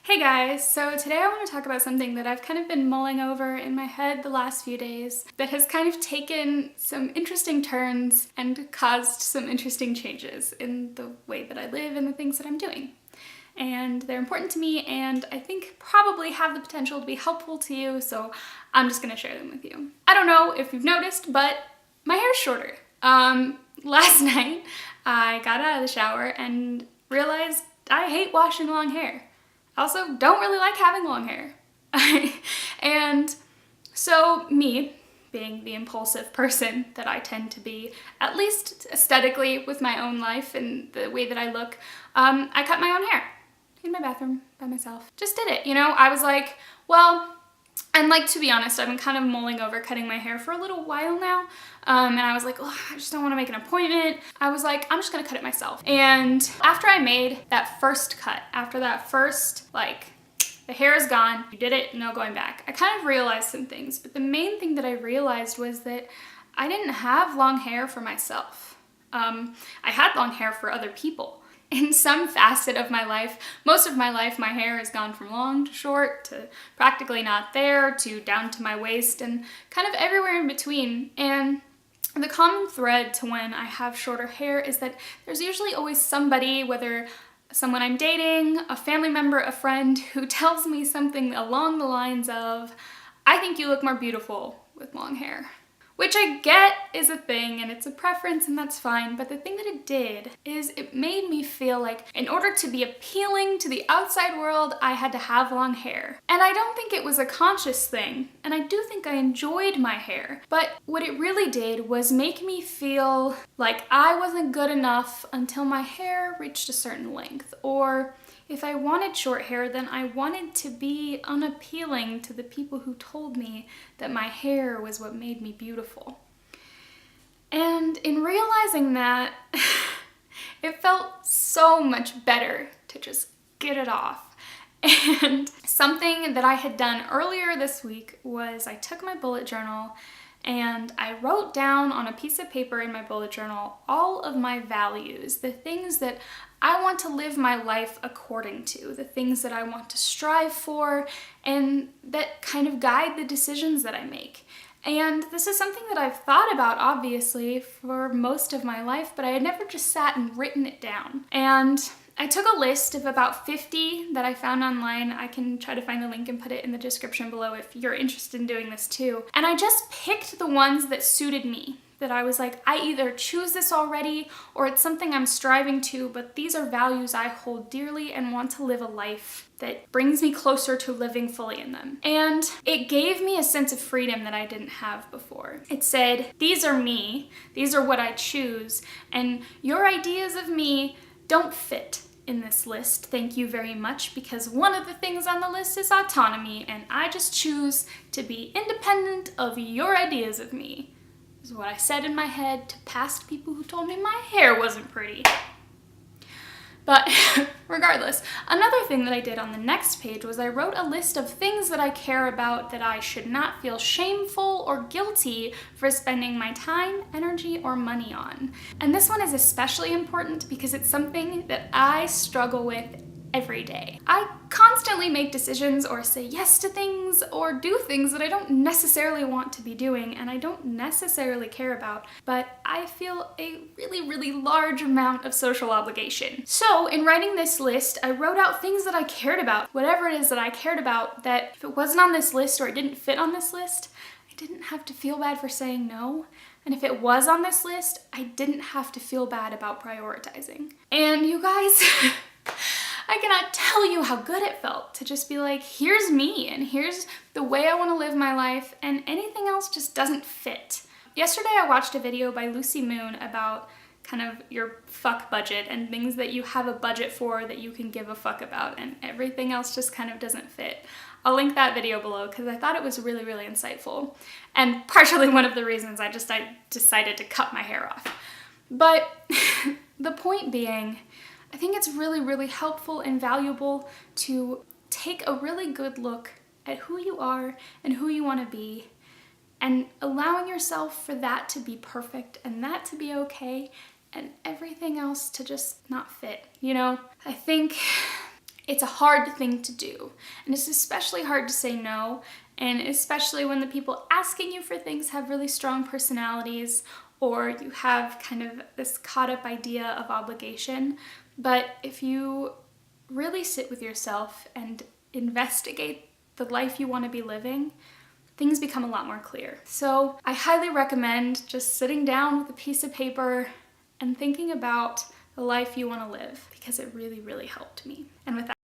Hey guys, so today I want to talk about something that I've kind of been mulling over in my head the last few days that has kind of taken some interesting turns and caused some interesting changes in the way that I live and the things that I'm doing. And they're important to me and I think probably have the potential to be helpful to you, so I'm just going to share them with you. I don't know if you've noticed, but my hair's shorter. Last night I got out of the shower and realized I hate washing long hair. I also don't really like having long hair. And so me, being the impulsive person that I tend to be, at least aesthetically with my own life and the way that I look, I cut my own hair in my bathroom by myself. Just did it, you know? I was like, well, and like, to be honest, I've been kind of mulling over cutting my hair for a little while now. And I was like, oh, I just don't want to make an appointment. I was like, I'm just gonna cut it myself. And after I made that first cut, after that first, the hair is gone, you did it, no going back, I kind of realized some things. But the main thing that I realized was that I didn't have long hair for myself. I had long hair for other people. In some facet of my life, most of my life, my hair has gone from long to short to practically not there to down to my waist and kind of everywhere in between. And the common thread to when I have shorter hair is that there's usually always somebody, whether someone I'm dating, a family member, a friend, who tells me something along the lines of, I think you look more beautiful with long hair. Which I get is a thing and it's a preference and that's fine, but the thing that it did is it made me feel like in order to be appealing to the outside world, I had to have long hair. And I don't think it was a conscious thing, and I do think I enjoyed my hair, but what it really did was make me feel like I wasn't good enough until my hair reached a certain length, or if I wanted short hair, then I wanted to be unappealing to the people who told me that my hair was what made me beautiful. And in realizing that, it felt so much better to just get it off. And something that I had done earlier this week was I took my bullet journal and I wrote down on a piece of paper in my bullet journal all of my values, the things that I want to live my life according to, the things that I want to strive for, and that kind of guide the decisions that I make. And this is something that I've thought about, obviously, for most of my life, but I had never just sat and written it down. And I took a list of about 50 that I found online. I can try to find the link and put it in the description below if you're interested in doing this too. And I just picked the ones that suited me, that I was like, I either choose this already or it's something I'm striving to, but these are values I hold dearly and want to live a life that brings me closer to living fully in them. And it gave me a sense of freedom that I didn't have before. It said, these are me, these are what I choose, and your ideas of me don't fit in this list, thank you very much, because one of the things on the list is autonomy, and I just choose to be independent of your ideas of me. This is what I said in my head to past people who told me my hair wasn't pretty. But regardless, another thing that I did on the next page was I wrote a list of things that I care about that I should not feel shameful or guilty for spending my time, energy, or money on. And this one is especially important because it's something that I struggle with every day. I constantly make decisions or say yes to things or do things that I don't necessarily want to be doing and I don't necessarily care about, but I feel a really, really large amount of social obligation. So in writing this list, I wrote out things that I cared about, whatever it is that I cared about, that if it wasn't on this list or it didn't fit on this list, I didn't have to feel bad for saying no. And if it was on this list, I didn't have to feel bad about prioritizing. And you guys, I cannot tell you how good it felt to just be like, here's me and here's the way I want to live my life, and anything else just doesn't fit. Yesterday I watched a video by Lucy Moon about kind of your fuck budget and things that you have a budget for that you can give a fuck about, and everything else just kind of doesn't fit. I'll link that video below because I thought it was really, really insightful, and partially one of the reasons I decided to cut my hair off. But the point being, I think it's really, really helpful and valuable to take a really good look at who you are and who you want to be, and allowing yourself for that to be perfect and that to be okay and everything else to just not fit, you know? I think it's a hard thing to do. And it's especially hard to say no, and especially when the people asking you for things have really strong personalities, or you have kind of this caught up idea of obligation. But if you really sit with yourself and investigate the life you want to be living, things become a lot more clear. So I highly recommend just sitting down with a piece of paper and thinking about the life you want to live, because it really, really helped me. And with that,